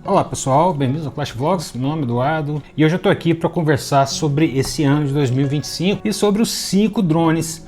Olá pessoal, bem-vindos ao Clash Vlogs, meu nome é Eduardo e hoje eu tô aqui para conversar sobre esse ano de 2025 e sobre os 5 drones,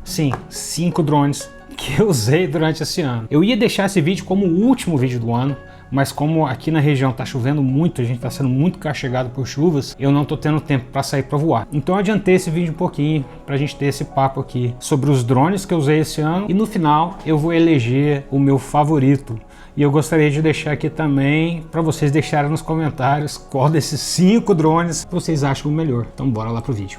sim, 5 drones que eu usei durante esse ano. Eu ia deixar esse vídeo como o último vídeo do ano, mas como aqui na região tá chovendo muito, a gente tá sendo muito castigado por chuvas, eu não tô tendo tempo para sair para voar. Então eu adiantei esse vídeo um pouquinho pra gente ter esse papo aqui sobre os drones que eu usei esse ano e no final eu vou eleger o meu favorito. E eu gostaria de deixar aqui também para vocês deixarem nos comentários qual desses 5 drones vocês acham o melhor. Então bora lá pro vídeo.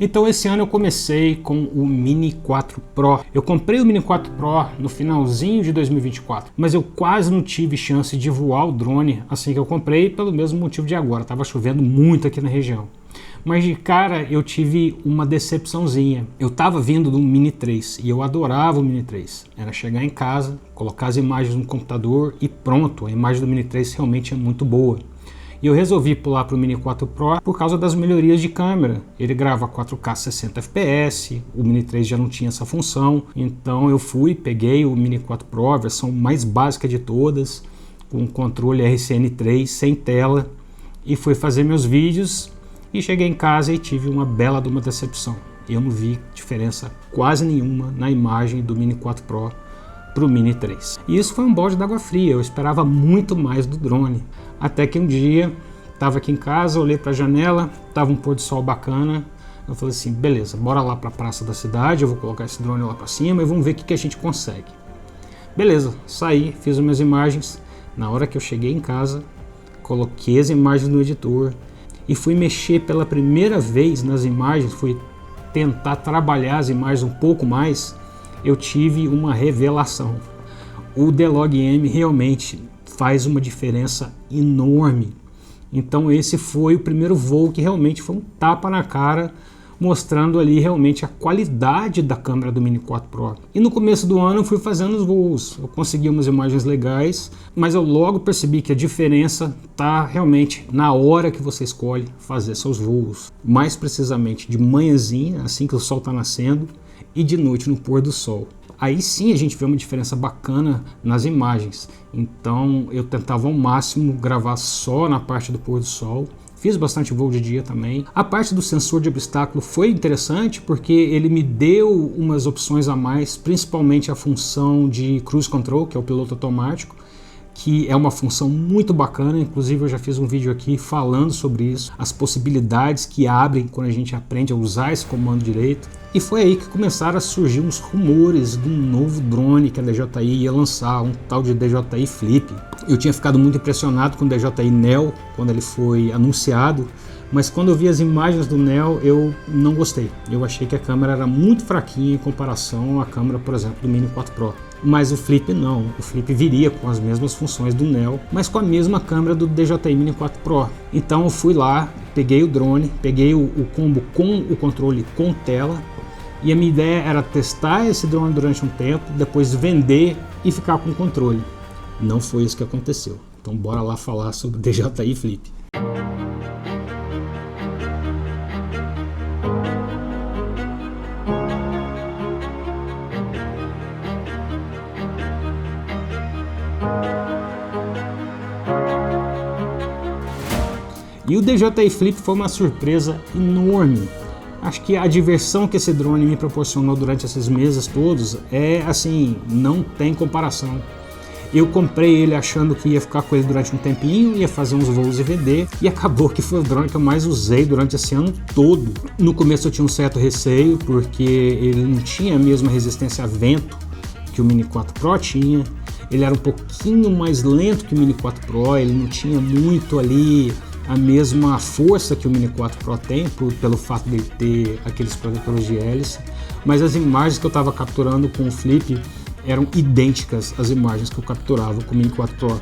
Então esse ano eu comecei com o Mini 4 Pro. Eu comprei o Mini 4 Pro no finalzinho de 2024, mas eu quase não tive chance de voar o drone assim que eu comprei, pelo mesmo motivo de agora, tava chovendo muito aqui na região. Mas de cara eu tive uma decepçãozinha. Eu tava vindo do Mini 3 e eu adorava o Mini 3. Era chegar em casa, colocar as imagens no computador e pronto, a imagem do Mini 3 realmente é muito boa. E eu resolvi pular para o Mini 4 Pro por causa das melhorias de câmera. Ele grava 4K 60 fps, o Mini 3 já não tinha essa função, então eu peguei o Mini 4 Pro, a versão mais básica de todas, com controle RCN3 sem tela, e fui fazer meus vídeos e cheguei em casa e tive uma bela de uma decepção. Eu não vi diferença quase nenhuma na imagem do Mini 4 Pro para o Mini 3. E isso foi um balde d'água fria, eu esperava muito mais do drone. Até que um dia, estava aqui em casa, olhei para a janela, estava um pôr do sol bacana, eu falei assim, beleza, bora lá para a praça da cidade, eu vou colocar esse drone lá para cima e vamos ver o que a gente consegue. Beleza, saí, fiz as minhas imagens, na hora que eu cheguei em casa, coloquei as imagens no editor e fui mexer pela primeira vez nas imagens, fui tentar trabalhar as imagens um pouco mais, eu tive uma revelação. O D-Log-M realmente faz uma diferença enorme. Então esse foi o primeiro voo que realmente foi um tapa na cara, mostrando ali realmente a qualidade da câmera do Mini 4 Pro. E no começo do ano eu fui fazendo os voos, eu consegui umas imagens legais, mas eu logo percebi que a diferença está realmente na hora que você escolhe fazer seus voos. Mais precisamente de manhãzinha, assim que o sol está nascendo, e de noite no pôr do sol. Aí sim a gente vê uma diferença bacana nas imagens. Então eu tentava ao máximo gravar só na parte do pôr do sol. Fiz bastante voo de dia também. A parte do sensor de obstáculo foi interessante porque ele me deu umas opções a mais, principalmente a função de cruise control, que é o piloto automático, que é uma função muito bacana, inclusive eu já fiz um vídeo aqui falando sobre isso, as possibilidades que abrem quando a gente aprende a usar esse comando direito. E foi aí que começaram a surgir uns rumores de um novo drone que a DJI ia lançar, um tal de DJI Flip. Eu tinha ficado muito impressionado com o DJI Neo quando ele foi anunciado, mas quando eu vi as imagens do Neo eu não gostei. Eu achei que a câmera era muito fraquinha em comparação à câmera, por exemplo, do Mini 4 Pro. Mas o Flip não, o Flip viria com as mesmas funções do Neo, mas com a mesma câmera do DJI Mini 4 Pro. Então eu fui lá, peguei o drone, peguei o combo com o controle com tela, e a minha ideia era testar esse drone durante um tempo, depois vender e ficar com o controle. Não foi isso que aconteceu. Então bora lá falar sobre o DJI Flip. E o DJI Flip foi uma surpresa enorme. Acho que a diversão que esse drone me proporcionou durante esses meses todos é assim, não tem comparação. Eu comprei ele achando que ia ficar com ele durante um tempinho, ia fazer uns voos e vender, e acabou que foi o drone que eu mais usei durante esse ano todo. No começo eu tinha um certo receio, porque ele não tinha a mesma resistência a vento que o Mini 4 Pro tinha, ele era um pouquinho mais lento que o Mini 4 Pro, ele não tinha muito ali a mesma força que o Mini 4 Pro tem, pelo fato de ele ter aqueles protetores de hélice, mas as imagens que eu estava capturando com o Flip eram idênticas às imagens que eu capturava com o Mini 4 Pro.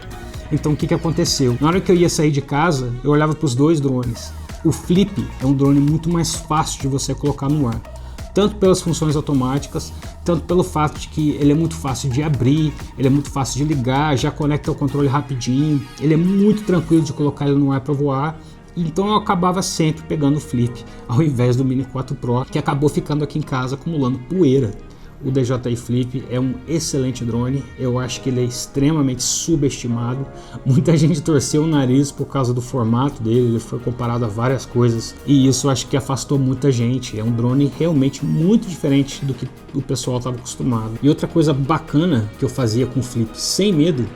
Então o que aconteceu? Na hora que eu ia sair de casa, eu olhava para os dois drones. O Flip é um drone muito mais fácil de você colocar no ar, tanto pelas funções automáticas, tanto pelo fato de que ele é muito fácil de abrir, ele é muito fácil de ligar, já conecta o controle rapidinho, ele é muito tranquilo de colocar ele no ar para voar. Então eu acabava sempre pegando o Flip ao invés do Mini 4 Pro, que acabou ficando aqui em casa acumulando poeira. O DJI Flip é um excelente drone, eu acho que ele é extremamente subestimado. Muita gente torceu o nariz por causa do formato dele, ele foi comparado a várias coisas e isso acho que afastou muita gente. É um drone realmente muito diferente do que o pessoal estava acostumado. E outra coisa bacana que eu fazia com o Flip sem medo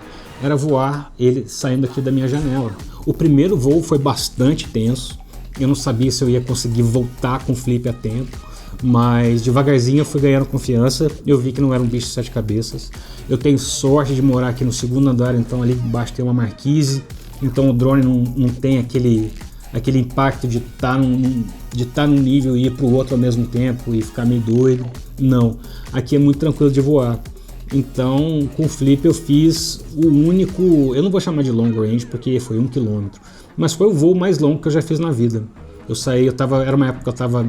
era voar ele saindo aqui da minha janela. O primeiro voo foi bastante tenso, eu não sabia se eu ia conseguir voltar com o Flip a tempo, mas devagarzinho eu fui ganhando confiança. Eu vi que não era um bicho de 7 cabeças. Eu tenho sorte de morar aqui no segundo andar, então ali embaixo tem uma marquise, então o drone não tem aquele impacto de estar num nível e ir para o outro ao mesmo tempo e ficar meio doido. Não, aqui é muito tranquilo de voar. Então com o Flip eu fiz o único, eu não vou chamar de long range porque foi 1 km, mas foi o voo mais longo que eu já fiz na vida. Eu saí, era uma época que eu estava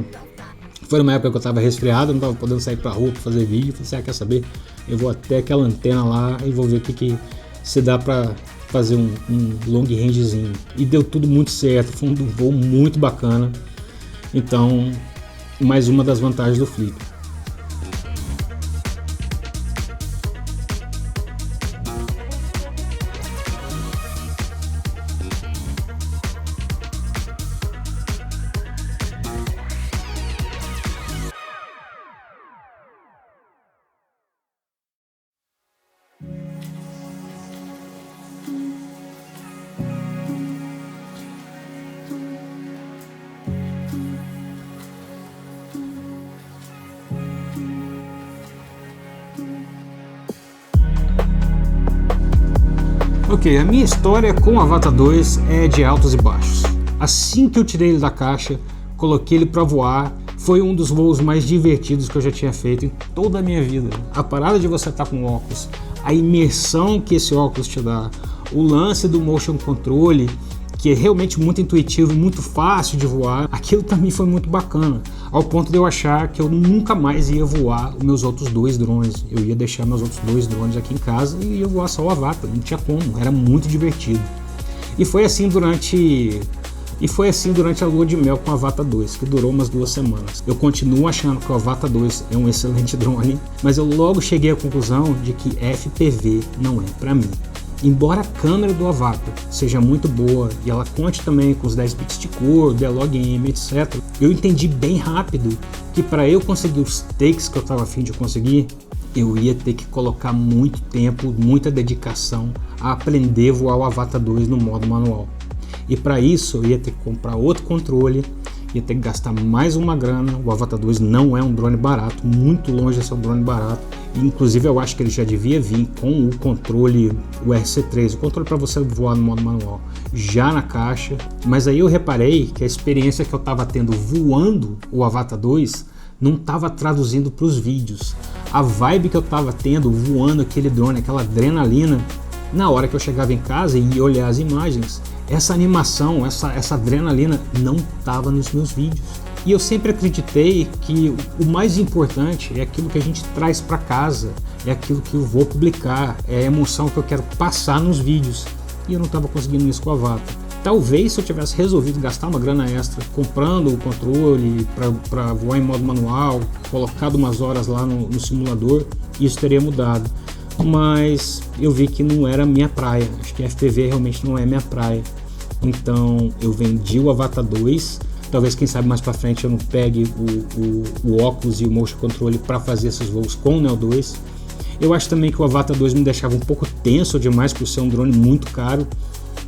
Foi numa época que eu estava resfriado, não estava podendo sair pra rua para fazer vídeo. Falei assim, quer saber? Eu vou até aquela antena lá e vou ver o que se dá para fazer um long rangezinho. E deu tudo muito certo, foi um voo muito bacana. Então, mais uma das vantagens do Flip. Ok, a minha história com o Avata 2 é de altos e baixos. Assim que eu tirei ele da caixa, coloquei ele para voar, foi um dos voos mais divertidos que eu já tinha feito em toda a minha vida. A parada de você estar com óculos, a imersão que esse óculos te dá, o lance do motion controle, que é realmente muito intuitivo e muito fácil de voar, aquilo também foi muito bacana, ao ponto de eu achar que eu nunca mais ia voar os meus outros 2 drones. Eu ia deixar meus outros 2 drones aqui em casa e ia voar só o Avata, não tinha como, era muito divertido. E foi assim durante a lua de mel com o Avata 2, que durou umas 2 semanas. Eu continuo achando que o Avata 2 é um excelente drone, mas eu logo cheguei à conclusão de que FPV não é para mim. Embora a câmera do Avata seja muito boa e ela conte também com os 10 bits de cor, D-Log-M, etc., eu entendi bem rápido que para eu conseguir os takes que eu estava a fim de conseguir, eu ia ter que colocar muito tempo, muita dedicação a aprender a voar o Avata 2 no modo manual. E para isso eu ia ter que comprar outro controle, ia ter que gastar mais uma grana. O Avata 2 não é um drone barato, muito longe de ser um drone barato. Inclusive eu acho que ele já devia vir com o controle, o RC3, o controle para você voar no modo manual, já na caixa. Mas aí eu reparei que a experiência que eu estava tendo voando o Avata 2 não estava traduzindo para os vídeos. A vibe que eu estava tendo voando aquele drone, aquela adrenalina, na hora que eu chegava em casa e ia olhar as imagens, essa animação, essa adrenalina não estava nos meus vídeos. E eu sempre acreditei que o mais importante é aquilo que a gente traz para casa, é aquilo que eu vou publicar, é a emoção que eu quero passar nos vídeos. E eu não estava conseguindo isso com a Avata. Talvez se eu tivesse resolvido gastar uma grana extra comprando o controle para voar em modo manual, colocado umas horas lá no simulador, isso teria mudado. Mas eu vi que não era minha praia, acho que a FPV realmente não é minha praia. Então eu vendi o Avata 2, talvez quem sabe mais para frente eu não pegue o óculos e o motion controle para fazer esses voos com o Neo 2. Eu acho também que o Avata 2 me deixava um pouco tenso demais por ser um drone muito caro.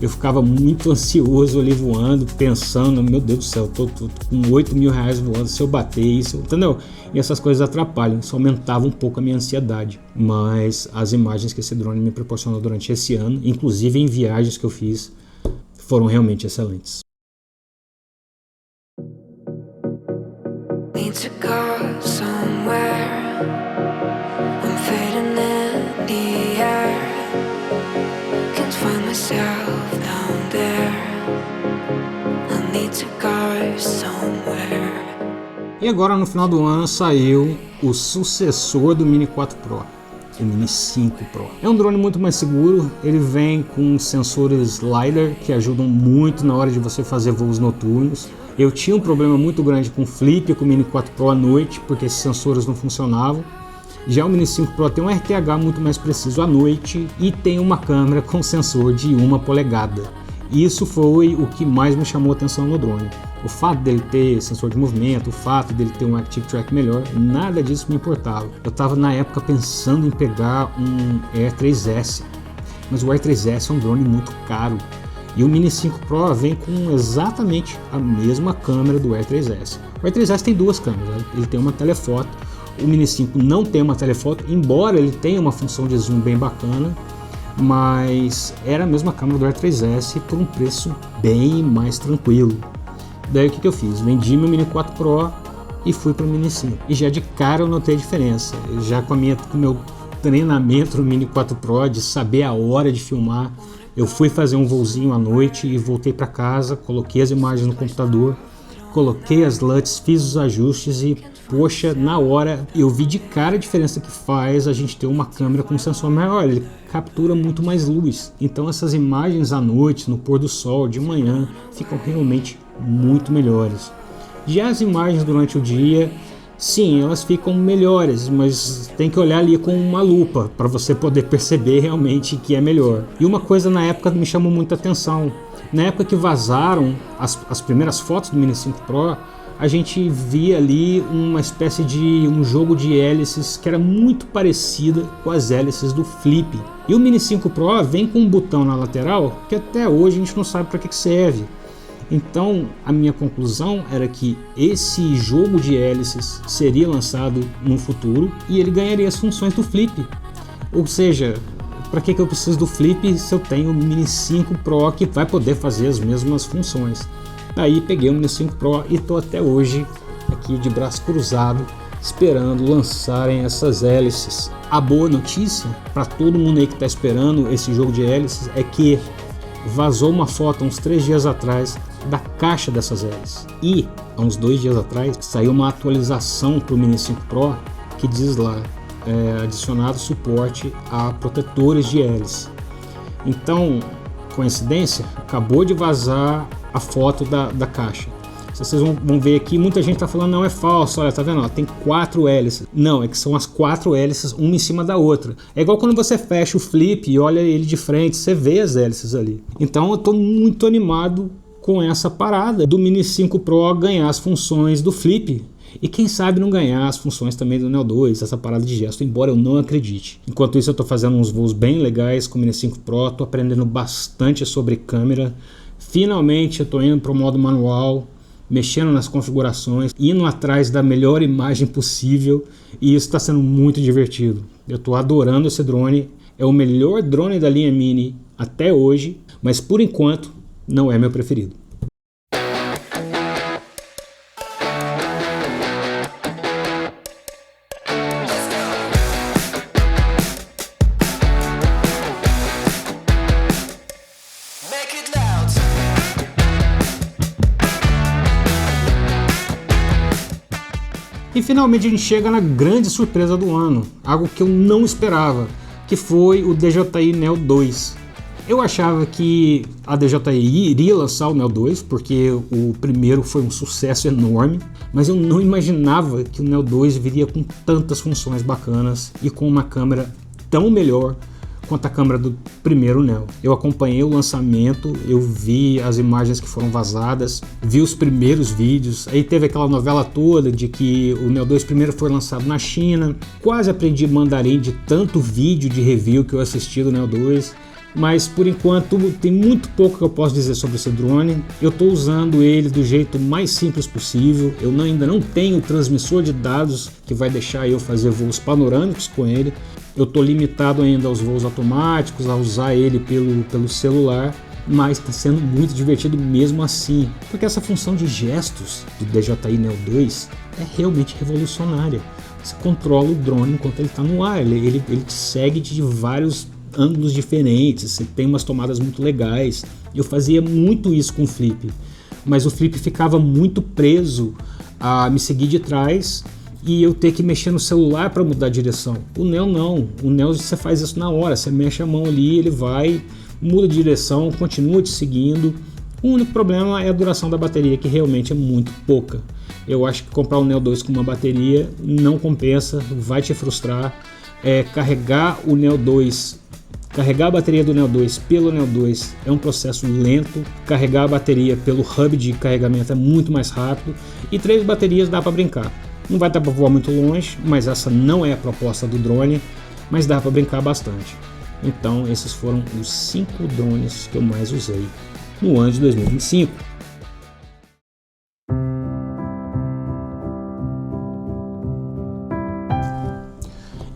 eu ficava muito ansioso ali voando, pensando, meu Deus do céu, tô com R$8.000 voando, se eu bater isso, entendeu? E essas coisas atrapalham, isso aumentava um pouco a minha ansiedade. Mas as imagens que esse drone me proporcionou durante esse ano, inclusive em viagens que eu fiz, foram realmente excelentes. Need to go somewhere. I'm fading in the air. Can't find myself down there. I need to go somewhere. E agora no final do ano saiu o sucessor do Mini 4 Pro, o Mini 5 Pro. É um drone muito mais seguro, ele vem com sensores LiDAR que ajudam muito na hora de você fazer voos noturnos. Eu tinha um problema muito grande com o Flip, com o Mini 4 Pro à noite, porque esses sensores não funcionavam. Já o Mini 5 Pro tem um RTH muito mais preciso à noite e tem uma câmera com sensor de 1 polegada. Isso foi o que mais me chamou a atenção no drone. O fato dele ter sensor de movimento, o fato dele ter um Active Track melhor, nada disso me importava. Eu estava na época pensando em pegar um Air 3S, mas o Air 3S é um drone muito caro. E o Mini 5 Pro vem com exatamente a mesma câmera do Air 3S. O Air 3S tem duas câmeras, ele tem uma telefoto. O Mini 5 não tem uma telefoto, embora ele tenha uma função de zoom bem bacana, mas era a mesma câmera do Air 3S por um preço bem mais tranquilo. Daí o que eu fiz? Vendi meu Mini 4 Pro e fui para o Mini 5. E já de cara eu notei a diferença. Já com o meu treinamento no Mini 4 Pro, de saber a hora de filmar, eu fui fazer um voozinho à noite e voltei para casa, coloquei as imagens no computador, coloquei as LUTs, fiz os ajustes e, poxa, na hora eu vi de cara a diferença que faz a gente ter uma câmera com sensor maior, ele captura muito mais luz. Então essas imagens à noite, no pôr do sol, de manhã, ficam realmente muito melhores. Já as imagens durante o dia, sim, elas ficam melhores, mas tem que olhar ali com uma lupa para você poder perceber realmente que é melhor. E uma coisa na época me chamou muita atenção. Na época que vazaram as primeiras fotos do Mini 5 Pro, a gente via ali uma espécie de um jogo de hélices que era muito parecida com as hélices do Flip. E o Mini 5 Pro vem com um botão na lateral que até hoje a gente não sabe para que serve. Então a minha conclusão era que esse jogo de hélices seria lançado no futuro e ele ganharia as funções do Flip. Ou seja, para que eu preciso do Flip se eu tenho o Mini 5 Pro que vai poder fazer as mesmas funções? Daí peguei o Mini 5 Pro e estou até hoje aqui de braço cruzado esperando lançarem essas hélices. A boa notícia para todo mundo aí que está esperando esse jogo de hélices é que vazou uma foto uns 3 dias atrás da caixa dessas hélices. E há uns 2 dias atrás saiu uma atualização para o Mini 5 Pro que diz lá adicionado suporte a protetores de hélice. Então, coincidência, acabou de vazar a foto da caixa. Vocês vão ver aqui, muita gente está falando, não, é falso, olha, tá vendo? Ó, tem 4 hélices. Não, é que são as 4 hélices, uma em cima da outra. É igual quando você fecha o Flip e olha ele de frente, você vê as hélices ali. Então eu estou muito animado com essa parada do Mini 5 Pro ganhar as funções do Flip. E quem sabe não ganhar as funções também do Neo 2, essa parada de gesto, embora eu não acredite. Enquanto isso eu estou fazendo uns voos bem legais com o Mini 5 Pro, estou aprendendo bastante sobre câmera. Finalmente eu estou indo para o modo manual, mexendo nas configurações, indo atrás da melhor imagem possível, e isso está sendo muito divertido. Eu estou adorando esse drone, é o melhor drone da linha Mini até hoje, mas por enquanto não é meu preferido. E finalmente a gente chega na grande surpresa do ano, algo que eu não esperava, que foi o DJI Neo 2. Eu achava que a DJI iria lançar o Neo 2, porque o primeiro foi um sucesso enorme, mas eu não imaginava que o Neo 2 viria com tantas funções bacanas e com uma câmera tão melhor quanto a câmera do primeiro Neo. Eu acompanhei o lançamento, eu vi as imagens que foram vazadas, vi os primeiros vídeos, aí teve aquela novela toda de que o Neo 2 primeiro foi lançado na China, quase aprendi mandarim de tanto vídeo de review que eu assisti do Neo 2, Mas por enquanto tem muito pouco que eu posso dizer sobre esse drone. Eu estou usando ele do jeito mais simples possível. Eu ainda não tenho transmissor de dados que vai deixar eu fazer voos panorâmicos com ele. Eu estou limitado ainda aos voos automáticos, a usar ele pelo celular. Mas está sendo muito divertido mesmo assim, porque essa função de gestos do DJI Neo 2 é realmente revolucionária. Você controla o drone enquanto ele está no ar, ele te segue de vários ângulos diferentes, você tem umas tomadas muito legais. Eu fazia muito isso com o Flip, mas o Flip ficava muito preso a me seguir de trás e eu ter que mexer no celular para mudar a direção. O Neo não, o Neo você faz isso na hora, você mexe a mão ali, ele vai, muda de direção, continua te seguindo. O único problema é a duração da bateria, que realmente é muito pouca. Eu acho que comprar o Neo 2 com uma bateria não compensa, vai te frustrar. Carregar o Neo 2, carregar a bateria do Neo 2 pelo Neo 2 é um processo lento. Carregar a bateria pelo hub de carregamento é muito mais rápido. E 3 baterias dá para brincar. Não vai dar para voar muito longe, mas essa não é a proposta do drone, mas dá para brincar bastante. Então esses foram os 5 drones que eu mais usei no ano de 2025.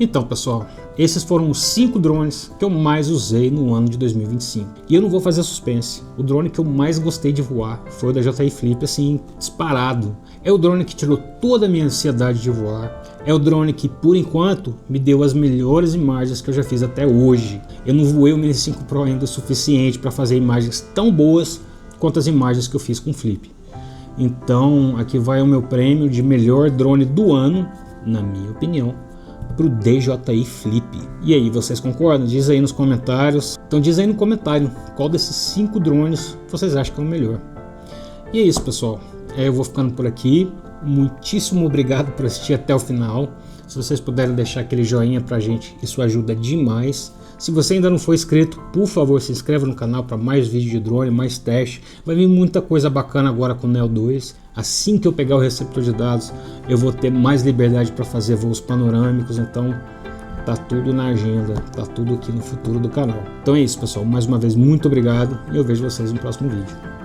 Então pessoal, esses foram os 5 drones que eu mais usei no ano de 2025. E eu não vou fazer suspense, o drone que eu mais gostei de voar foi o da DJI Flip, assim, disparado. É o drone que tirou toda a minha ansiedade de voar. É o drone que, por enquanto, me deu as melhores imagens que eu já fiz até hoje. Eu não voei o Mini 5 Pro ainda o suficiente para fazer imagens tão boas quanto as imagens que eu fiz com o Flip. Então, aqui vai o meu prêmio de melhor drone do ano, na minha opinião, para o DJI Flip. E aí, vocês concordam? Diz aí nos comentários. Então diz aí no comentário qual desses 5 drones vocês acham que é o melhor. E é isso, pessoal. Eu vou ficando por aqui. Muitíssimo obrigado por assistir até o final. Se vocês puderem deixar aquele joinha pra gente, isso ajuda demais. Se você ainda não for inscrito, por favor, se inscreva no canal para mais vídeos de drone, mais teste. Vai vir muita coisa bacana agora com o Neo 2. Assim que eu pegar o receptor de dados, eu vou ter mais liberdade para fazer voos panorâmicos. Então tá tudo na agenda, tá tudo aqui no futuro do canal. Então é isso, pessoal. Mais uma vez, muito obrigado e eu vejo vocês no próximo vídeo.